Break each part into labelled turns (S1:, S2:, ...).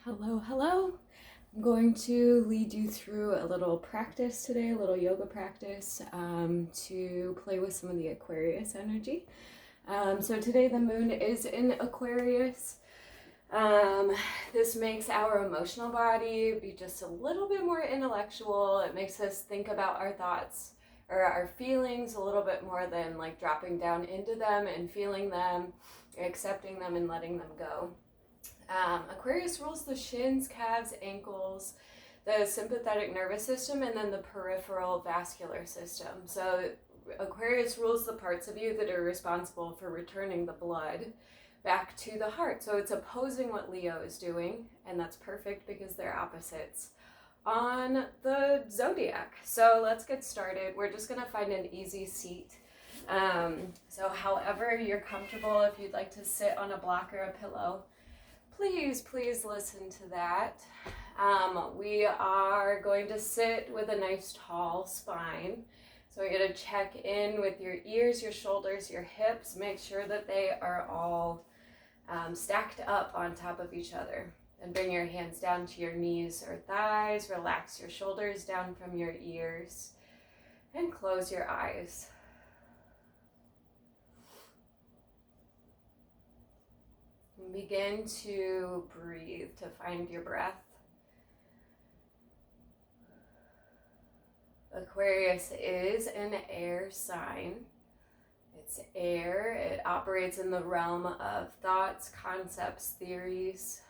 S1: Hello, hello. I'm going to lead you through a little practice today, a little yoga practice to play with some of the Aquarius energy. So today the moon is in Aquarius. This makes our emotional body be just a little bit more intellectual. It makes us think about our thoughts or our feelings a little bit more than like dropping down into them and feeling them, accepting them and letting them go. Aquarius rules the shins, calves, ankles, the sympathetic nervous system, and then the peripheral vascular system. So Aquarius rules the parts of you that are responsible for returning the blood back to the heart. So it's opposing what Leo is doing, and that's perfect because they're opposites on the zodiac. So let's get started. We're just going to find an easy seat. So however you're comfortable, if you'd like to sit on a block or a pillow, please listen to that. We are going to sit with a nice tall spine. So we're going to check in with your ears, your shoulders, your hips. Make sure that they are all stacked up on top of each other. And bring your hands down to your knees or thighs. Relax your shoulders down from your ears. And close your eyes. Begin to breathe, to find your breath. Aquarius is an air sign. It's air. It operates in the realm of thoughts, concepts, theories.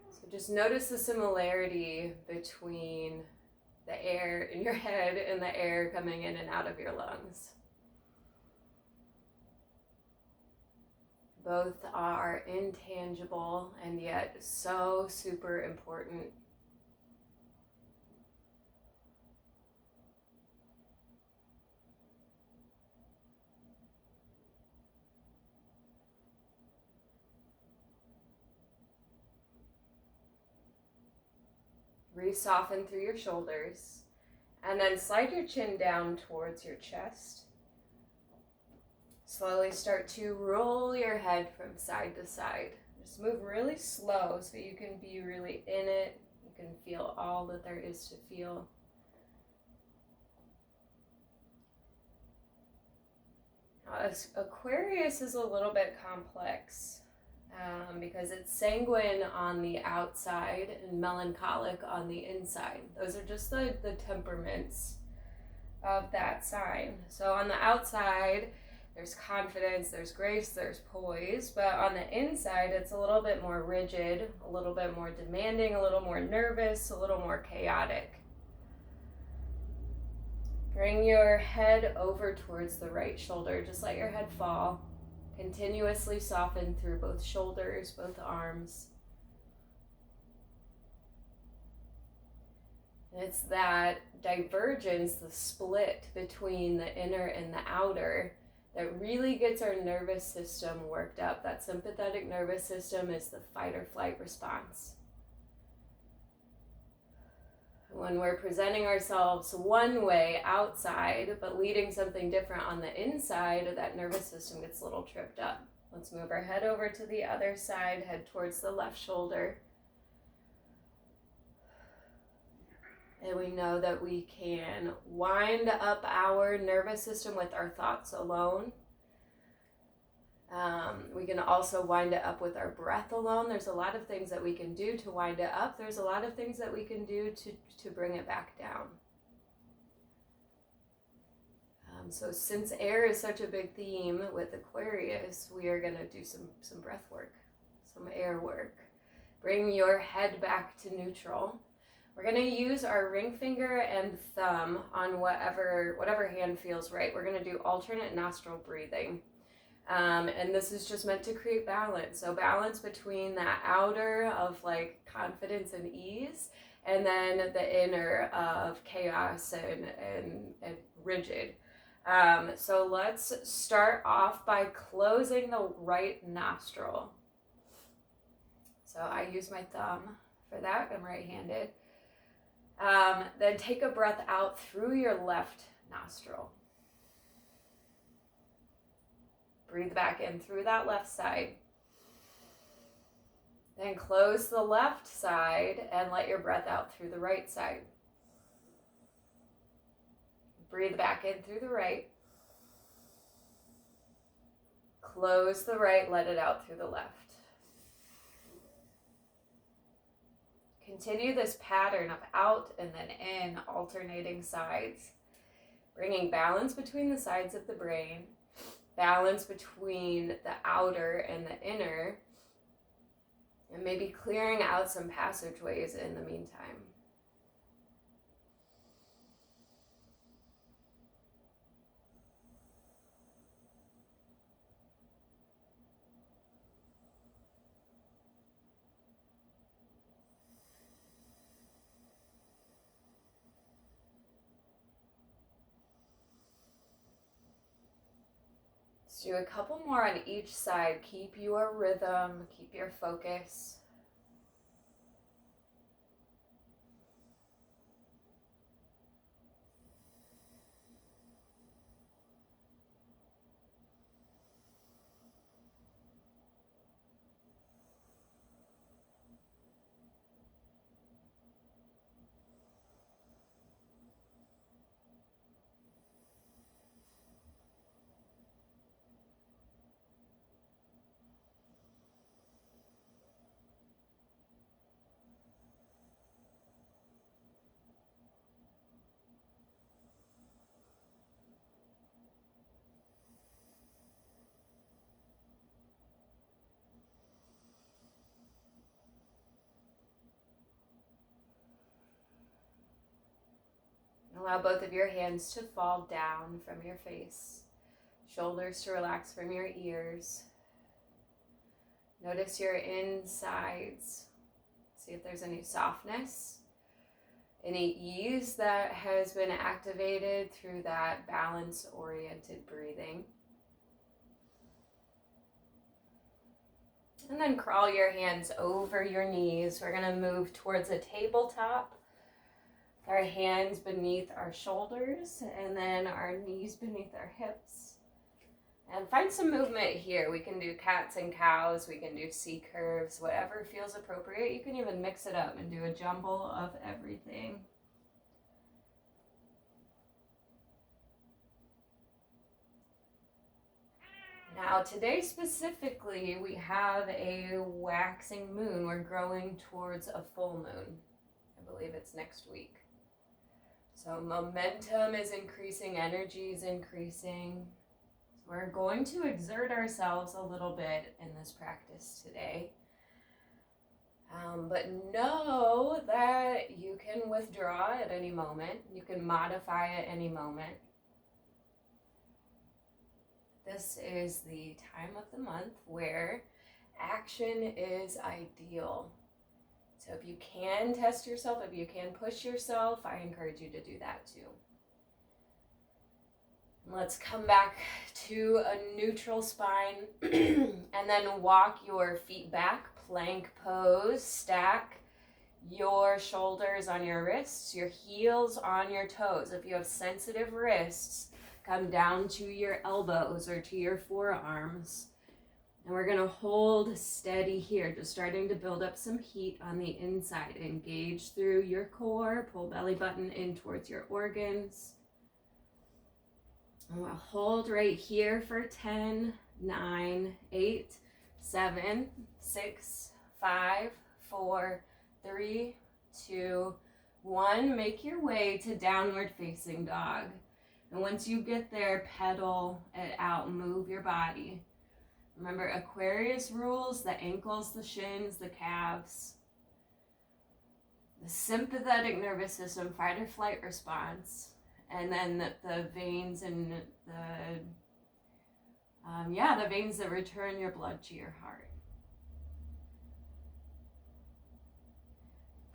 S1: So just notice the similarity between the air in your head and the air coming in and out of your lungs. Both are intangible and yet so super important. Re-soften through your shoulders and then slide your chin down towards your chest. Slowly start to roll your head from side to side. Just move really slow so you can be really in it. You can feel all that there is to feel. Now, Aquarius is a little bit complex because it's sanguine on the outside and melancholic on the inside. Those are just the temperaments of that sign. So on the outside, there's confidence, there's grace, there's poise, but on the inside, it's a little bit more rigid, a little bit more demanding, a little more nervous, a little more chaotic. Bring your head over towards the right shoulder. Just let your head fall. Continuously soften through both shoulders, both arms. And it's that divergence, the split between the inner and the outer, that really gets our nervous system worked up. That sympathetic nervous system is the fight or flight response. When we're presenting ourselves one way outside, but leading something different on the inside, that nervous system gets a little tripped up. Let's move our head over to the other side, head towards the left shoulder. And we know that we can wind up our nervous system with our thoughts alone. We can also wind it up with our breath alone. There's a lot of things that we can do to wind it up. There's a lot of things that we can do to bring it back down. So since air is such a big theme with Aquarius, we are going to do some breath work, some air work. Bring your head back to neutral. We're going to use our ring finger and thumb on whatever hand feels right. We're going to do alternate nostril breathing. And this is just meant to create balance. So balance between that outer of like confidence and ease, and then the inner of chaos and rigid. So let's start off by closing the right nostril. So I use my thumb for that. I'm right-handed. Then take a breath out through your left nostril. Breathe back in through that left side. Then close the left side and let your breath out through the right side. Breathe back in through the right. Close the right, let it out through the left. Continue this pattern of out and then in, alternating sides, bringing balance between the sides of the brain, balance between the outer and the inner, and maybe clearing out some passageways in the meantime. Let's do a couple more on each side. Keep your rhythm, keep your focus. Allow both of your hands to fall down from your face, shoulders to relax from your ears. Notice your insides. See if there's any softness, any ease that has been activated through that balance-oriented breathing. And then crawl your hands over your knees. We're going to move towards a tabletop. Our hands beneath our shoulders and then our knees beneath our hips. And find some movement here. We can do cats and cows, we can do C curves, whatever feels appropriate. You can even mix it up and do a jumble of everything. Now today specifically, we have a waxing moon. We're growing towards a full moon. I believe it's next week. So momentum is increasing, energy is increasing. So we're going to exert ourselves a little bit in this practice today. But know that you can withdraw at any moment. You can modify at any moment. This is the time of the month where action is ideal. So if you can test yourself, if you can push yourself, I encourage you to do that too. Let's come back to a neutral spine and then walk your feet back, plank pose, stack your shoulders on your wrists, your heels on your toes. If you have sensitive wrists, come down to your elbows or to your forearms. And we're going to hold steady here, just starting to build up some heat on the inside. Engage through your core, pull belly button in towards your organs. And we'll hold right here for 10, 9, 8, 7, 6, 5, 4, 3, 2, 1. Make your way to downward facing dog. And once you get there, pedal it out, move your body. Remember, Aquarius rules the ankles, the shins, the calves. The sympathetic nervous system, fight or flight response. And then the veins and the veins that return your blood to your heart.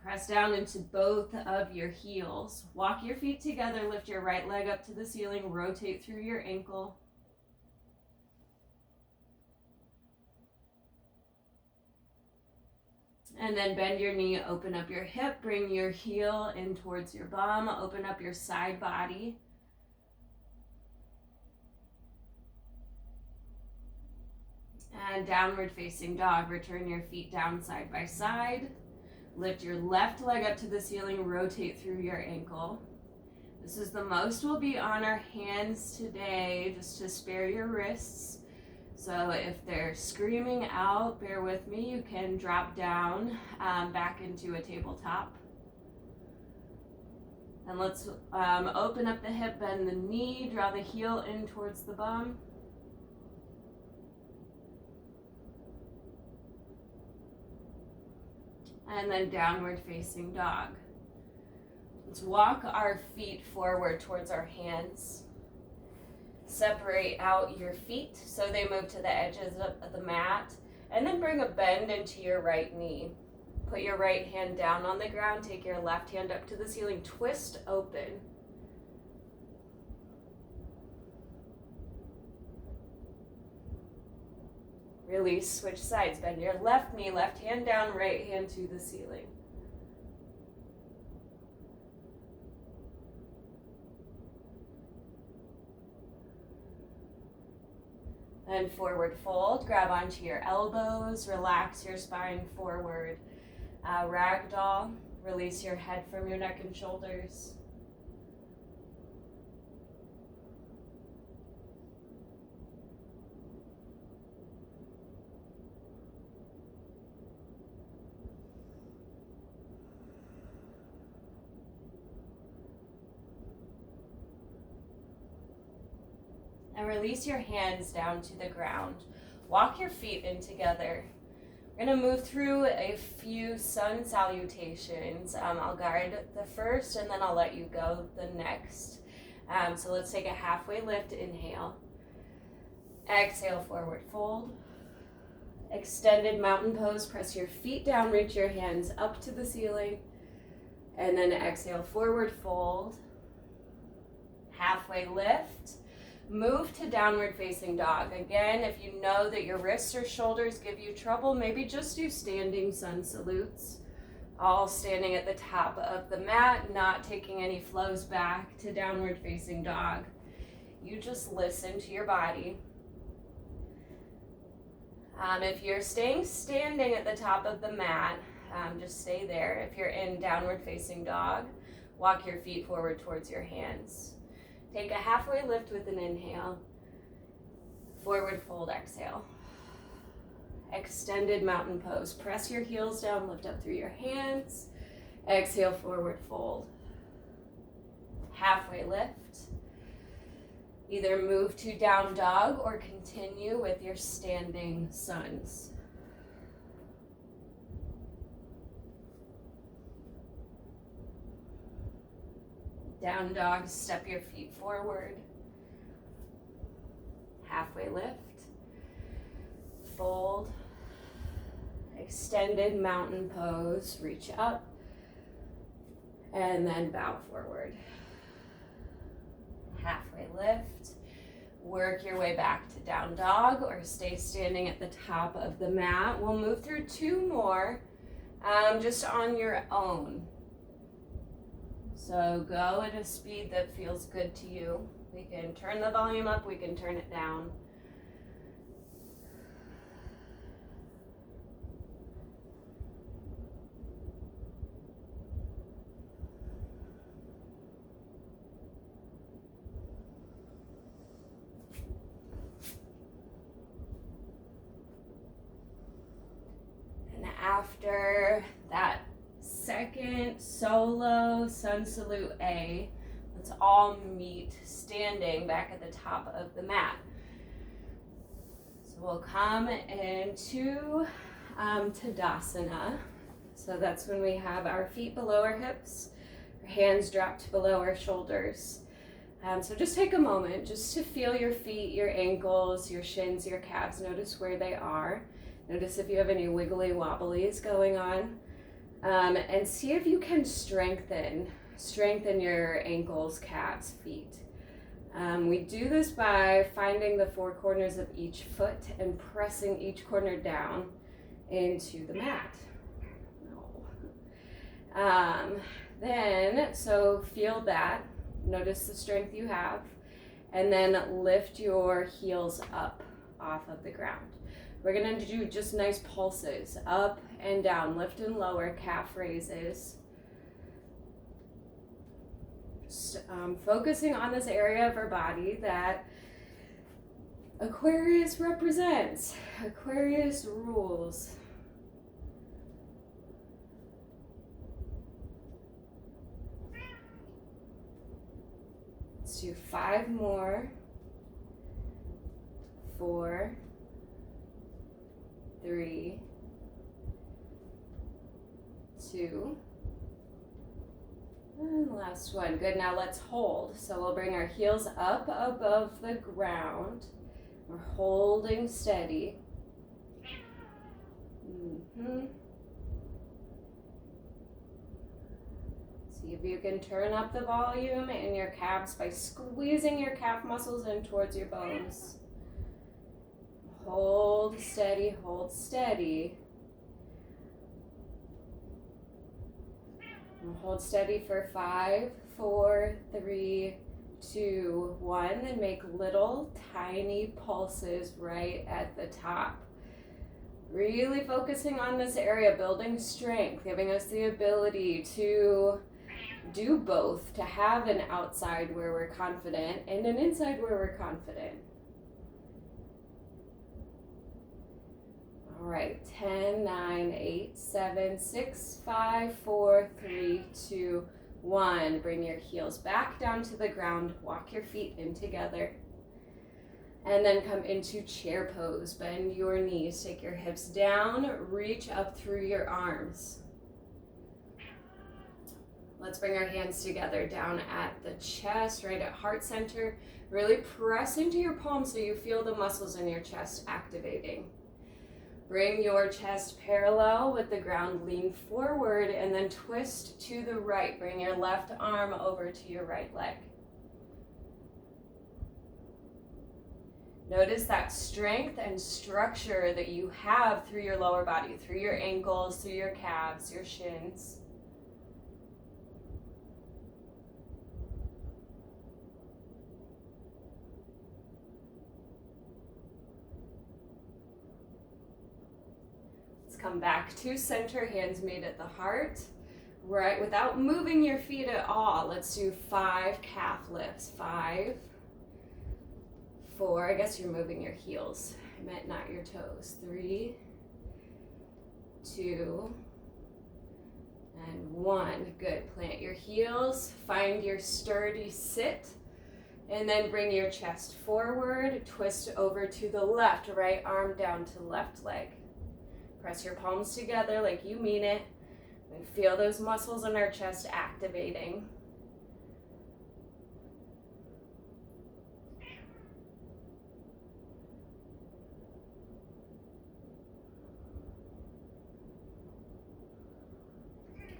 S1: Press down into both of your heels. Walk your feet together, lift your right leg up to the ceiling, rotate through your ankle. And then bend your knee, open up your hip, bring your heel in towards your bum, open up your side body. And downward facing dog. Return your feet down side by side. Lift your left leg up to the ceiling, rotate through your ankle. This is the most we'll be on our hands today, just to spare your wrists. So if they're screaming out, bear with me, you can drop down back into a tabletop. And let's open up the hip, bend the knee, draw the heel in towards the bum. And then downward facing dog. Let's walk our feet forward towards our hands. Separate out your feet so they move to the edges of the mat, and then bring a bend into your right knee. Put your right hand down on the ground, take your left hand up to the ceiling, twist open. Release, switch sides, bend your left knee, left hand down, right hand to the ceiling. And forward fold, grab onto your elbows, relax your spine forward. Ragdoll, release your head from your neck and shoulders. And release your hands down to the ground. Walk your feet in together. We're going to move through a few sun salutations. I'll guide the first and then I'll let you go the next. So let's take a halfway lift, inhale. Exhale, forward fold. Extended mountain pose, press your feet down, reach your hands up to the ceiling. And then exhale, forward fold. Halfway lift. Move to downward facing dog. Again, if you know that your wrists or shoulders give you trouble, maybe just do standing sun salutes. All standing at the top of the mat, not taking any flows back to downward facing dog. You just listen to your body. If you're staying standing at the top of the mat, just stay there. If you're in downward facing dog, walk your feet forward towards your hands. Take a halfway lift with an inhale. Forward fold, exhale. Extended mountain pose. Press your heels down, lift up through your hands. Exhale, forward fold. Halfway lift. Either move to down dog or continue with your standing suns. Down dog, step your feet forward. Halfway lift. Fold. Extended mountain pose, reach up. And then bow forward. Halfway lift. Work your way back to down dog or stay standing at the top of the mat. We'll move through two more just on your own. So go at a speed that feels good to you. We can turn the volume up, we can turn it down. And after that second solo sun salute A, let's all meet standing back at the top of the mat. So we'll come into Tadasana. So that's when we have our feet below our hips, our hands dropped below our shoulders. So just take a moment just to feel your feet, your ankles, your shins, your calves. Notice where they are. Notice if you have any wiggly wobblies going on. And see if you can strengthen your ankles, calves, feet. We do this by finding the four corners of each foot and pressing each corner down into the mat. So feel that. Notice the strength you have. And then lift your heels up off of the ground. We're gonna do just nice pulses, up and down, lift and lower, calf raises. Just focusing on this area of our body that Aquarius represents. Aquarius rules. Let's do 5 more. 4, 3, 2, and last one. Good, now let's hold. So we'll bring our heels up above the ground. We're holding steady. See if you can turn up the volume in your calves by squeezing your calf muscles in towards your bones. Hold steady, hold steady. And hold steady for 5, 4, 3, 2, 1, and make little tiny pulses right at the top. Really focusing on this area, building strength, giving us the ability to do both, to have an outside where we're confident and an inside where we're confident. All right, 10, 9, 8, 7, 6, 5, 4, 3, 2, 1. Bring your heels back down to the ground. Walk your feet in together. And then come into chair pose. Bend your knees. Take your hips down. Reach up through your arms. Let's bring our hands together down at the chest, right at heart center. Really press into your palms so you feel the muscles in your chest activating. Bring your chest parallel with the ground, lean forward, and then twist to the right. Bring your left arm over to your right leg. Notice that strength and structure that you have through your lower body, through your ankles, through your calves, your shins. Come back to center, hands made at the heart, right, without moving your feet at all. Let's do 5 calf lifts. 5, 4, I guess you're moving your heels. I meant not your toes. 3, 2, and 1. Good, plant your heels, find your sturdy sit, and then bring your chest forward, twist over to the left, right arm down to left leg. Press your palms together like you mean it. And feel those muscles in our chest activating.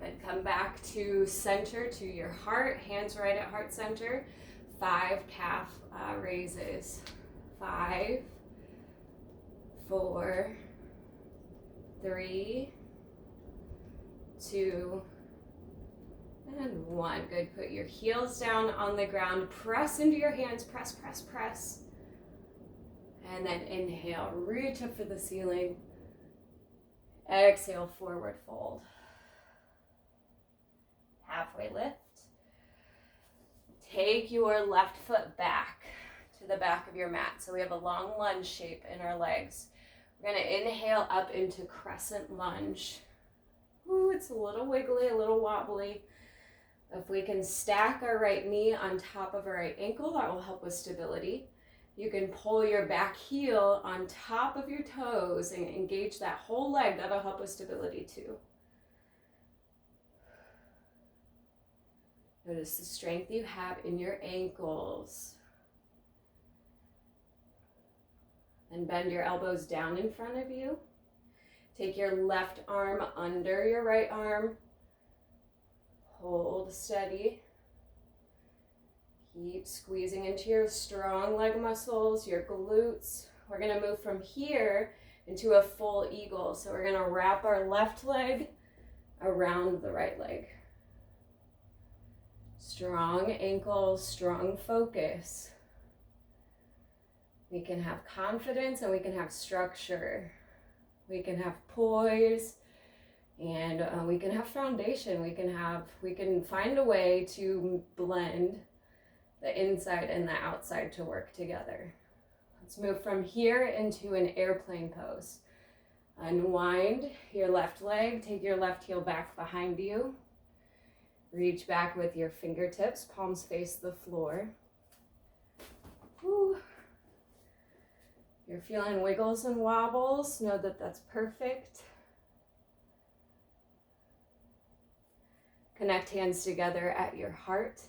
S1: Then come back to center, to your heart. Hands right at heart center. 5 calf raises. 5, 4, 3, 2, and 1. Good. Put your heels down on the ground. Press into your hands. Press, press, press. And then inhale. Reach up for the ceiling. Exhale, forward fold. Halfway lift. Take your left foot back to the back of your mat. So we have a long lunge shape in our legs. We're going to inhale up into crescent lunge. Ooh, it's a little wiggly, a little wobbly. If we can stack our right knee on top of our right ankle, that will help with stability. You can pull your back heel on top of your toes and engage that whole leg. That'll help with stability too. Notice the strength you have in your ankles. And bend your elbows down in front of you. Take your left arm under your right arm. Hold steady. Keep squeezing into your strong leg muscles, your glutes. We're going to move from here into a full eagle. So we're going to wrap our left leg around the right leg. Strong ankles, strong focus. We can have confidence and we can have structure. We can have poise and we can have foundation. We can find a way to blend the inside and the outside to work together. Let's move from here into an airplane pose. Unwind your left leg, take your left heel back behind you. Reach back with your fingertips, palms face the floor. Woo. If you're feeling wiggles and wobbles, know that that's perfect. Connect hands together at your heart.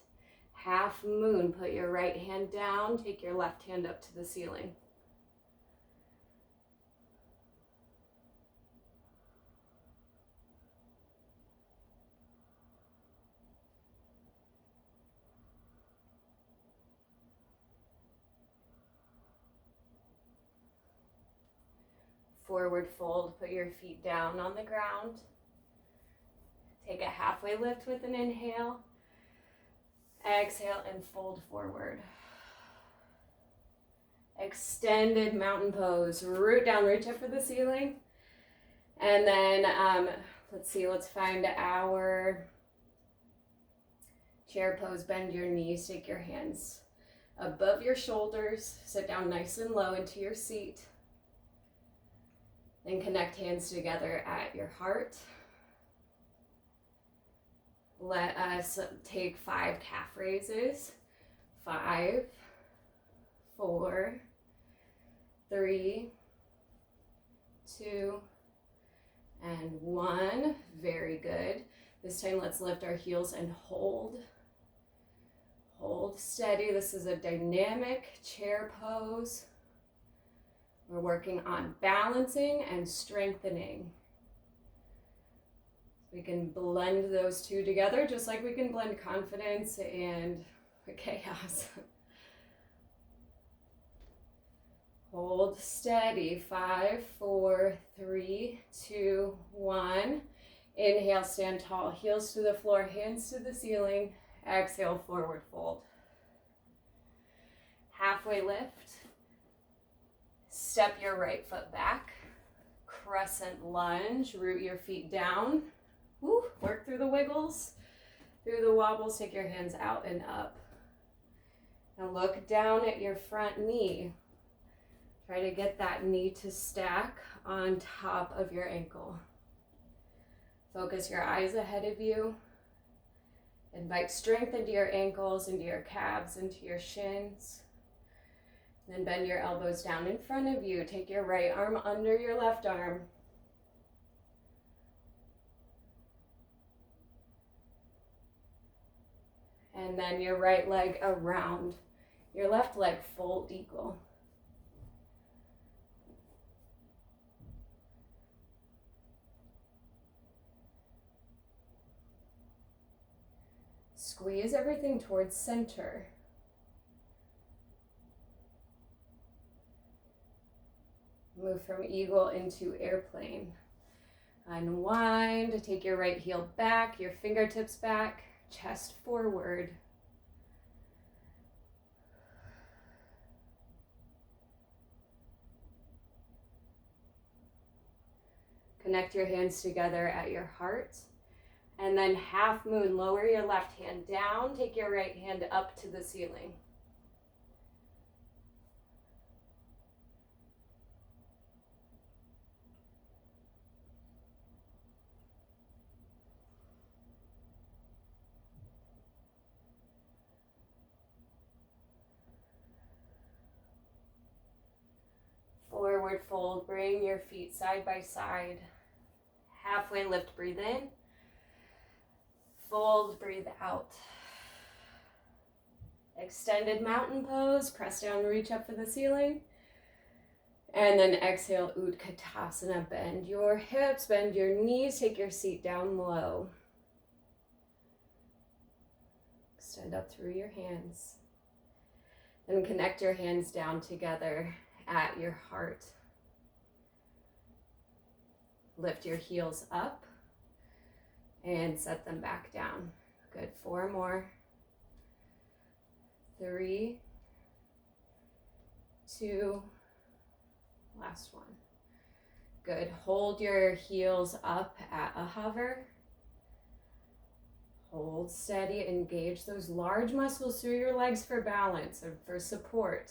S1: Half moon, put your right hand down, take your left hand up to the ceiling. Forward fold, put your feet down on the ground. Take a halfway lift with an inhale. Exhale and fold forward. Extended mountain pose. Root down, reach up for the ceiling. And then, let's find our chair pose. Bend your knees, take your hands above your shoulders. Sit down nice and low into your seat. Then connect hands together at your heart. Let us take 5 calf raises. 5, 4, 3, 2, and 1. Very good. This time let's lift our heels and hold. Hold steady. This is a dynamic chair pose. We're working on balancing and strengthening. We can blend those two together just like we can blend confidence and chaos. Hold steady. 5, 4, 3, 2, 1. Inhale, stand tall. Heels to the floor, hands to the ceiling. Exhale, forward fold. Halfway lift. Step your right foot back. Crescent lunge. Root your feet down. Woo, work through the wiggles, through the wobbles, take your hands out and up. Now look down at your front knee. Try to get that knee to stack on top of your ankle. Focus your eyes ahead of you. Invite strength into your ankles, into your calves, into your shins. Then bend your elbows down in front of you. Take your right arm under your left arm. And then your right leg around your left leg, fold eagle. Squeeze everything towards center. Move from eagle into airplane. Unwind, take your right heel back, your fingertips back. Chest forward. Connect your hands together at your heart. And then half moon, lower your left hand down. Take your right hand up to the ceiling. Forward fold, bring your feet side by side. Halfway lift, breathe in. Fold, breathe out. Extended mountain pose, press down, reach up for the ceiling. And then exhale, Utkatasana. Bend your hips, bend your knees, take your seat down low. Extend up through your hands. And connect your hands down together at your heart. Lift your heels up and set them back down. Good, 4 more. 3, 2, last one. Good. Hold your heels up at a hover. Hold steady, engage those large muscles through your legs for balance and for support.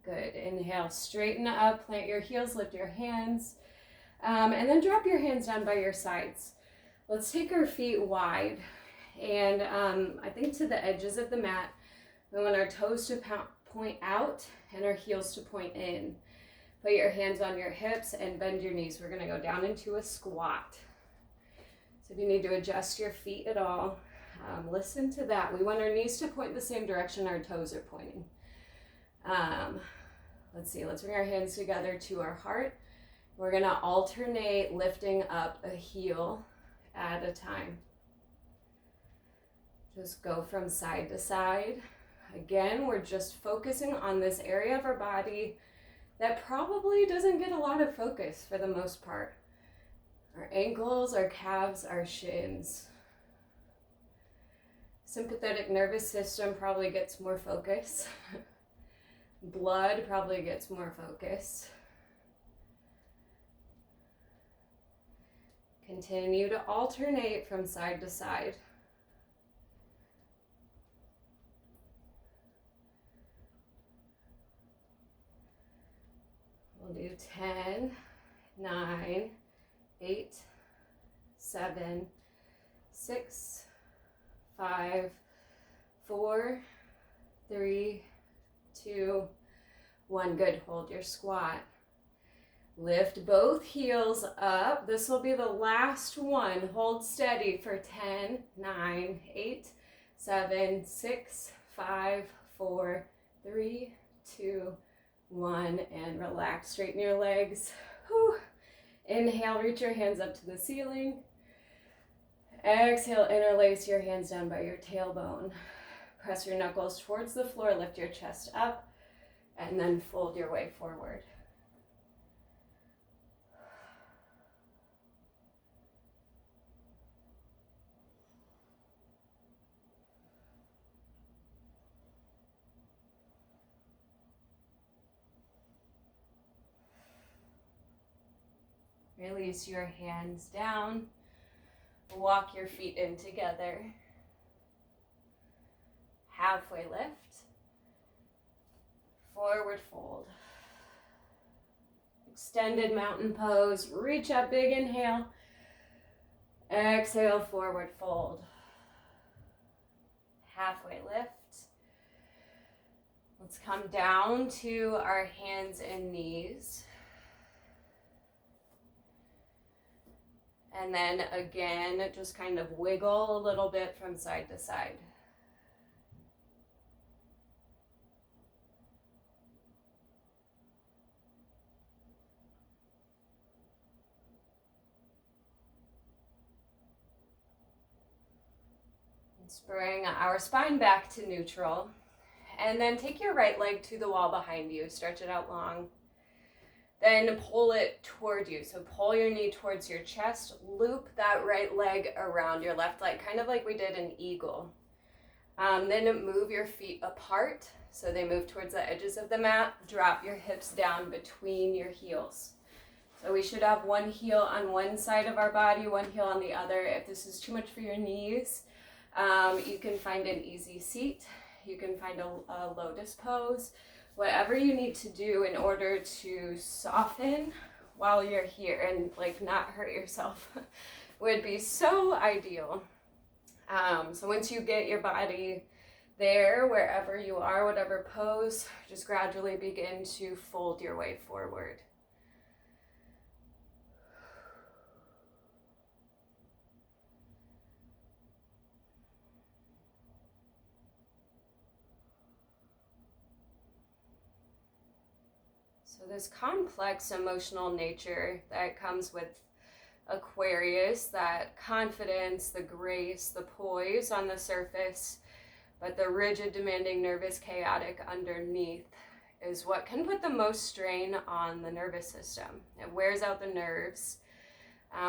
S1: Good. Inhale, straighten up, plant your heels, lift your hands, and then drop your hands down by your sides. Let's take our feet wide, and I think to the edges of the mat. We want our toes to point out and our heels to point in. Put your hands on your hips and bend your knees. We're going to go down into a squat. So if you need to adjust your feet at all, listen to that. We want our knees to point the same direction our toes are pointing. Let's see, let's bring our hands together to our heart. We're going to alternate lifting up a heel at a time. Just go from side to side. Again, we're just focusing on this area of our body that probably doesn't get a lot of focus for the most part. Our ankles, our calves, our shins. Sympathetic nervous system probably gets more focus. Blood probably gets more focus. Continue to alternate from side to side. We'll do 10, 9, 8, 7, 6, 5, 4, 3, 2, 1. Good. Hold your squat. Lift both heels up. This will be the last one. Hold steady for 10, 9, 8, 7, 6, 5, 4, 3, 2, 1. And relax. Straighten your legs. Whew. Inhale, reach your hands up to the ceiling. Exhale, interlace your hands down by your tailbone. Press your knuckles towards the floor, lift your chest up, and then fold your way forward. Release your hands down. Walk your feet in together. Halfway lift. Forward fold. Extended mountain pose. Reach up, big inhale. Exhale, forward fold. Halfway lift. Let's come down to our hands and knees. And then again, just kind of wiggle a little bit from side to side. Let's bring our spine back to neutral. And then take your right leg to the wall behind you. Stretch it out long. Then pull it toward you. So pull your knee towards your chest. Loop that right leg around your left leg, kind of like we did an eagle. Then move your feet apart so they move towards the edges of the mat. Drop your hips down between your heels. So we should have one heel on one side of our body, one heel on the other. If this is too much for your knees, you can find an easy seat. You can find a lotus pose. Whatever you need to do in order to soften while you're here and like not hurt yourself would be so ideal. So once you get your body there, wherever you are, whatever pose, just gradually begin to fold your way forward. So this complex emotional nature that comes with Aquarius, that confidence, the grace, the poise on the surface, but the rigid, demanding, nervous, chaotic underneath is what can put the most strain on the nervous system. It wears out the nerves.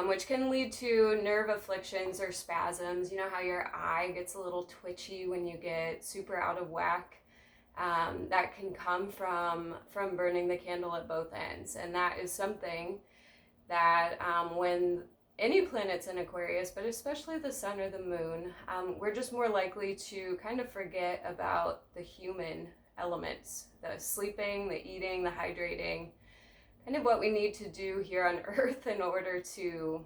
S1: which can lead to nerve afflictions or spasms. You know how your eye gets a little twitchy when you get super out of whack? That can come from burning the candle at both ends. And that is something that when any planet's in Aquarius, but especially the sun or the moon, we're just more likely to kind of forget about the human elements, the sleeping, the eating, the hydrating, kind of what we need to do here on Earth in order to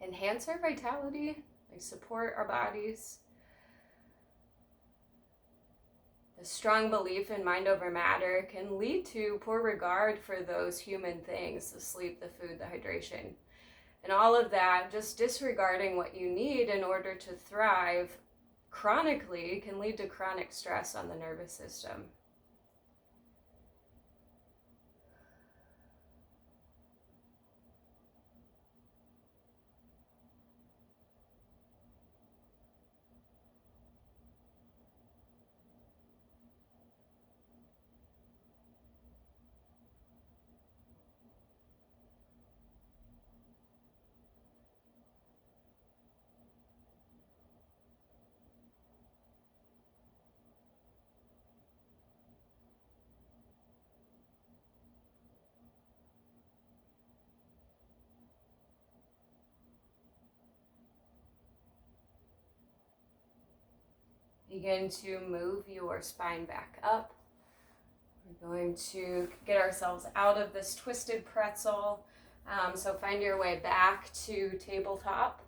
S1: enhance our vitality, like support our bodies. The strong belief in mind over matter can lead to poor regard for those human things, the sleep, the food, the hydration. And all of that, just disregarding what you need in order to thrive chronically, can lead to chronic stress on the nervous system. Begin to move your spine back up. We're going to get ourselves out of this twisted pretzel. So find your way back to tabletop.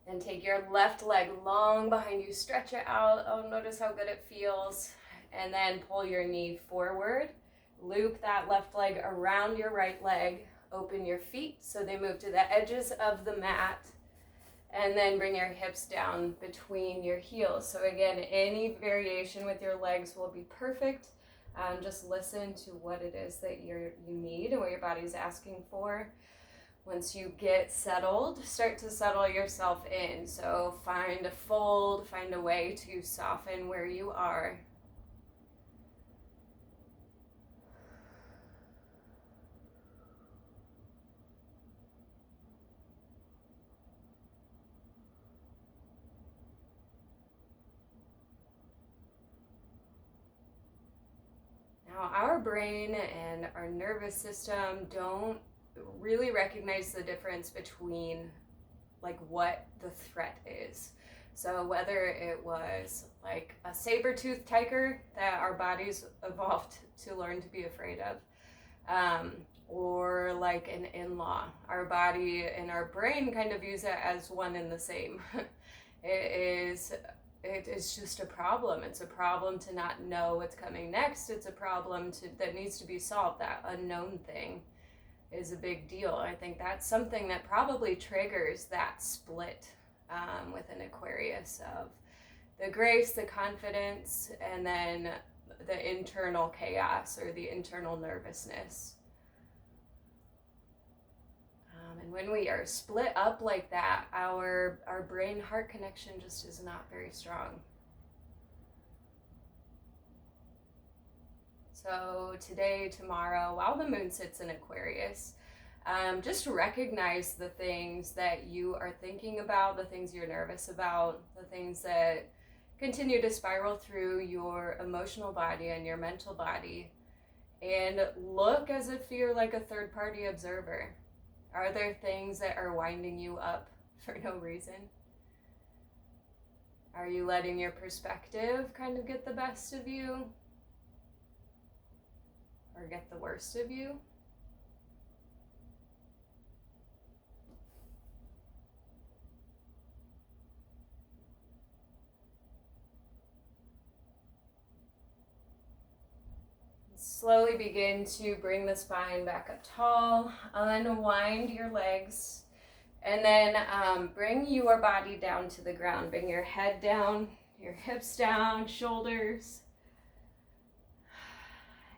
S1: And take your left leg long behind you, stretch it out. Oh, notice how good it feels. And then pull your knee forward. Loop that left leg around your right leg. Open your feet so they move to the edges of the mat. And then bring your hips down between your heels. So again, any variation with your legs will be perfect. Just listen to what it is that you need and what your body's asking for. Once you get settled, start to settle yourself in. So find a fold, find a way to soften where you are. Now, our brain and our nervous system don't really recognize the difference between like what the threat is. So whether it was like a saber-toothed tiger that our bodies evolved to learn to be afraid of, or like an in-law, our body and our brain kind of use it as one and the same. It is just a problem. It's a problem to not know what's coming next. It's a problem that needs to be solved. That unknown thing is a big deal. I think that's something that probably triggers that split with an Aquarius of the grace, the confidence, and then the internal chaos or the internal nervousness. And when we are split up like that, our brain-heart connection just is not very strong. So today, tomorrow, while the moon sits in Aquarius, just recognize the things that you are thinking about, the things you're nervous about, the things that continue to spiral through your emotional body and your mental body, and look as if you're like a third-party observer. Are there things that are winding you up for no reason? Are you letting your perspective kind of get the best of you? Or get the worst of you? Slowly begin to bring the spine back up tall, unwind your legs, and then bring your body down to the ground. Bring your head down, your hips down, shoulders.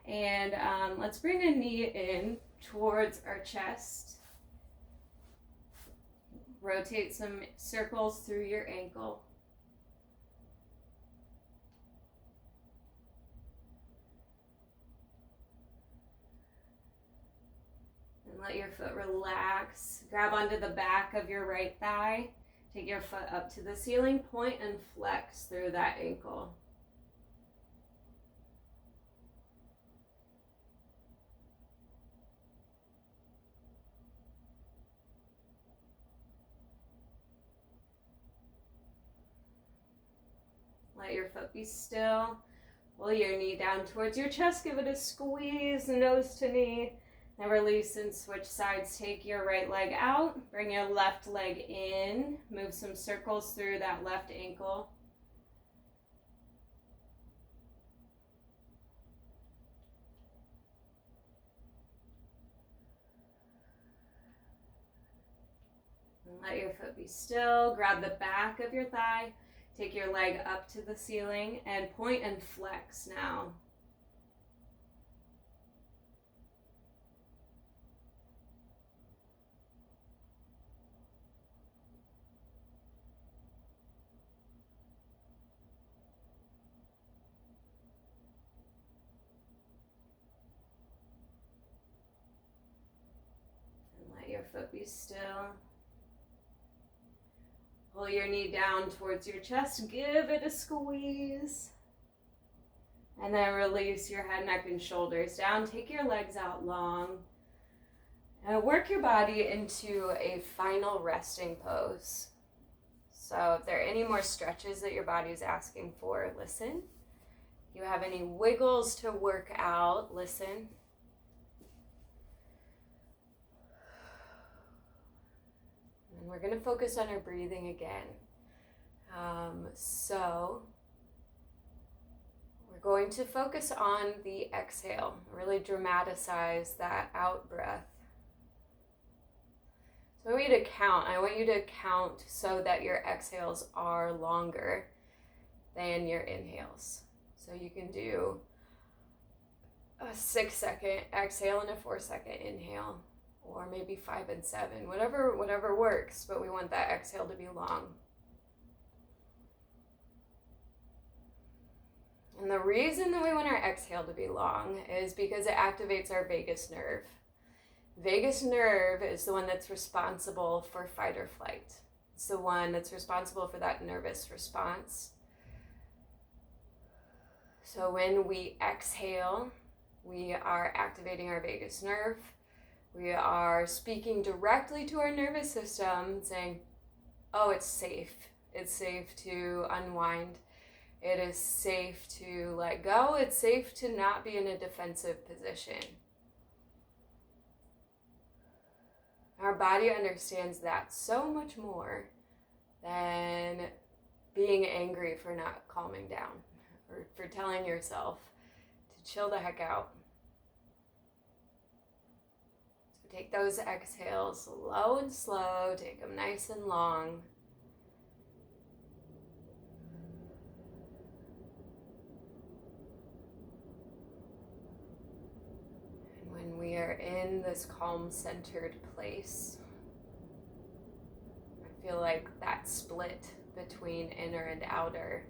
S1: And let's bring a knee in towards our chest. Rotate some circles through your ankle. Let your foot relax. Grab onto the back of your right thigh. Take your foot up to the ceiling point and flex through that ankle. Let your foot be still. Pull your knee down towards your chest. Give it a squeeze, nose to knee. Then release and switch sides. Take your right leg out. Bring your left leg in. Move some circles through that left ankle. And let your foot be still. Grab the back of your thigh. Take your leg up to the ceiling and point and flex now. And let your foot be still. Pull your knee down towards your chest. Give it a squeeze. And then release your head, neck, and shoulders down. Take your legs out long. And work your body into a final resting pose. So if there are any more stretches that your body is asking for, listen. If you have any wiggles to work out, listen. And we're going to focus on our breathing again. So we're going to focus on the exhale, really dramatize that out breath. So I want you to count. I want you to count so that your exhales are longer than your inhales. So you can do a 6-second exhale and a 4-second inhale, or maybe 5 and 7, whatever works, but we want that exhale to be long. And the reason that we want our exhale to be long is because it activates our vagus nerve. Vagus nerve is the one that's responsible for fight or flight. It's the one that's responsible for that nervous response. So when we exhale, we are activating our vagus nerve. We are speaking directly to our nervous system, saying, oh, it's safe. It's safe to unwind. It is safe to let go. It's safe to not be in a defensive position. Our body understands that so much more than being angry for not calming down or for telling yourself to chill the heck out. So take those exhales low and slow, take them nice and long. When we are in this calm, centered place, I feel like that split between inner and outer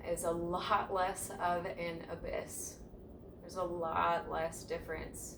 S1: is a lot less of an abyss. There's a lot less difference.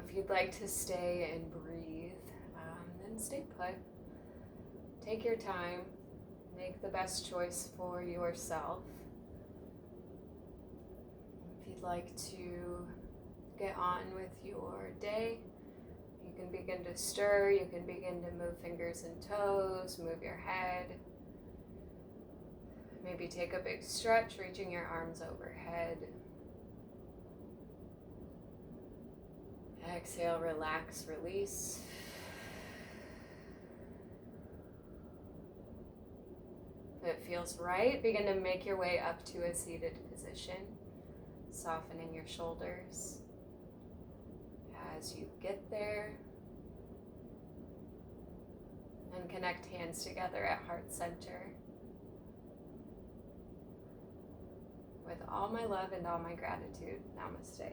S1: If you'd like to stay and breathe, then stay put. Take your time. Make the best choice for yourself. If you'd like to get on with your day, you can begin to stir. You can begin to move fingers and toes, move your head. Maybe take a big stretch, reaching your arms overhead. Exhale, relax, release. If it feels right, begin to make your way up to a seated position, softening your shoulders. As you get there, and connect hands together at heart center. With all my love and all my gratitude, namaste.